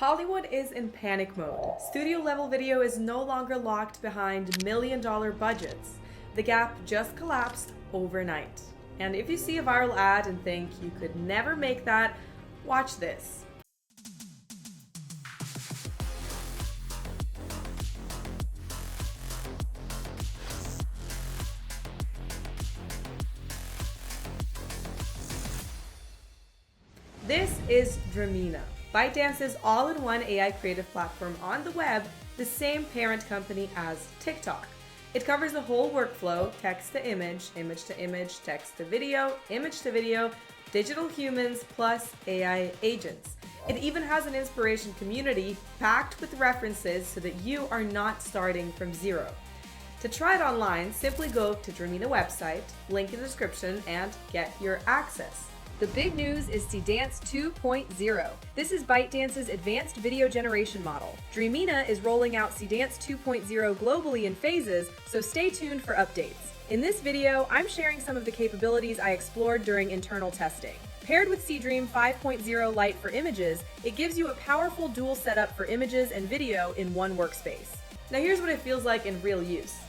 Hollywood is in panic mode. Studio-level video is no longer locked behind million-dollar budgets. The gap just collapsed overnight. And if you see a viral ad and think you could never make that, watch this. This is Dreamina, ByteDance's all-in-one AI creative platform on the web, the same parent company as TikTok. It covers the whole workflow: text to image, image to image, text to video, image to video, digital humans, plus AI agents. It even has an inspiration community packed with references so that you are not starting from zero. To try it online, simply go to Dreamina website, link in the description, and get your access. The big news is Seedance 2.0. This is ByteDance's advanced video generation model. Dreamina is rolling out Seedance 2.0 globally in phases, so stay tuned for updates. In this video, I'm sharing some of the capabilities I explored during internal testing. Paired with Seedream 5.0 Lite for images, it gives you a powerful dual setup for images and video in one workspace. Now here's what it feels like in real use.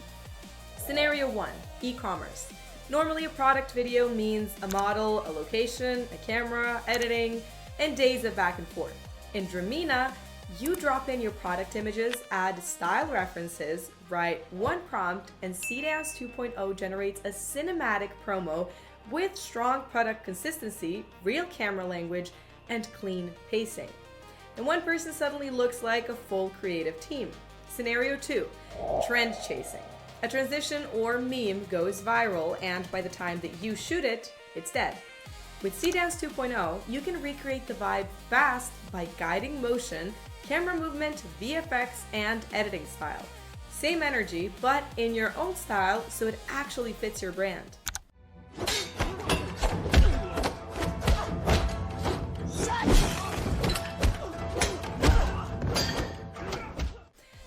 Scenario 1, e-commerce. Normally, a product video means a model, a location, a camera, editing, and days of back and forth. In Dreamina, you drop in your product images, add style references, write one prompt, and Seedance 2.0 generates a cinematic promo with strong product consistency, real camera language, and clean pacing. And one person suddenly looks like a full creative team. Scenario 2, trend chasing. A transition or meme goes viral, and by the time that you shoot it, it's dead. With Seedance 2.0, you can recreate the vibe fast by guiding motion, camera movement, VFX, and editing style. Same energy, but in your own style, so it actually fits your brand.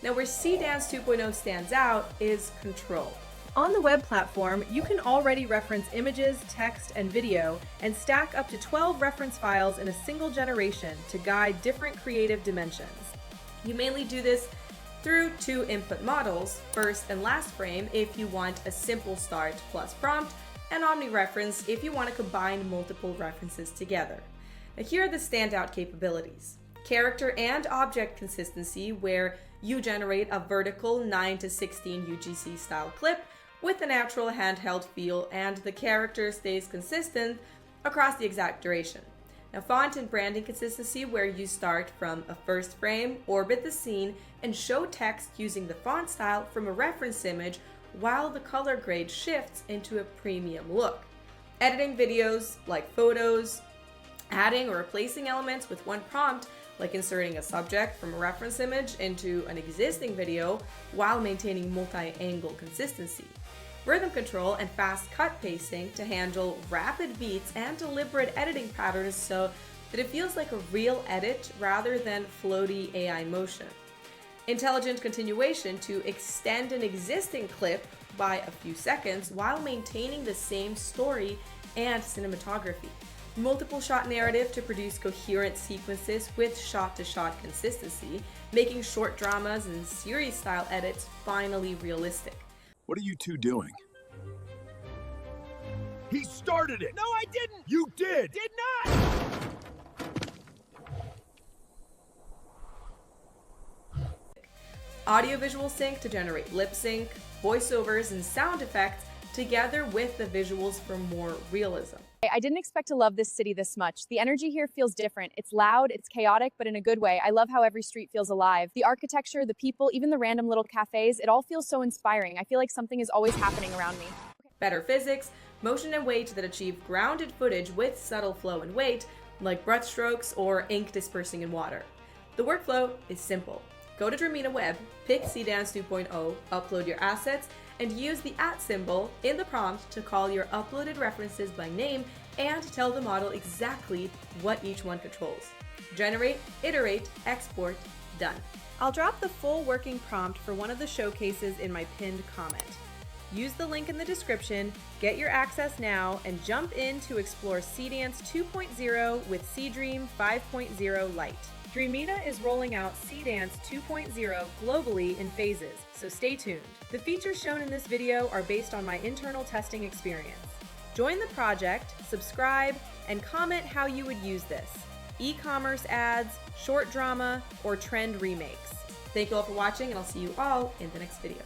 Now, where Seedance 2.0 stands out is control. On the web platform, you can already reference images, text, and video, and stack up to 12 reference files in a single generation to guide different creative dimensions. You mainly do this through two input models, first and last frame if you want a simple start plus prompt, and omni-reference if you want to combine multiple references together. Now, here are the standout capabilities. Character and object consistency, where you generate a vertical 9 to 16 UGC style clip with a natural handheld feel, and the character stays consistent across the exact duration. Now, font and branding consistency, where you start from a first frame, orbit the scene, and show text using the font style from a reference image while the color grade shifts into a premium look. Editing videos like photos, adding or replacing elements with one prompt, like inserting a subject from a reference image into an existing video while maintaining multi-angle consistency. Rhythm control and fast cut pacing to handle rapid beats and deliberate editing patterns so that it feels like a real edit rather than floaty AI motion. Intelligent continuation to extend an existing clip by a few seconds while maintaining the same story and cinematography. Multiple shot narrative to produce coherent sequences with shot-to-shot consistency, making short dramas and series-style edits finally realistic. What are you two doing? He started it! No, I didn't! You did! Did not! Audio-visual sync to generate lip sync, voiceovers, and sound effects together with the visuals for more realism. I didn't expect to love this city this much. The energy here feels different. It's loud, it's chaotic, but in a good way. I love how every street feels alive. The architecture, the people, even the random little cafes, it all feels so inspiring. I feel like something is always happening around me. Better physics, motion and weight that achieve grounded footage with subtle flow and weight, like brushstrokes or ink dispersing in water. The workflow is simple. Go to Dreamina web, pick Seedance 2.0, upload your assets, and use the @ symbol in the prompt to call your uploaded references by name and tell the model exactly what each one controls. Generate, iterate, export, done. I'll drop the full working prompt for one of the showcases in my pinned comment. Use the link in the description, get your access now, and jump in to explore Seedance 2.0 with Seedream 5.0 Lite. Dreamina is rolling out Seedance 2.0 globally in phases, so stay tuned. The features shown in this video are based on my internal testing experience. Join the project, subscribe, and comment how you would use this: e-commerce ads, short drama, or trend remakes. Thank you all for watching, and I'll see you all in the next video.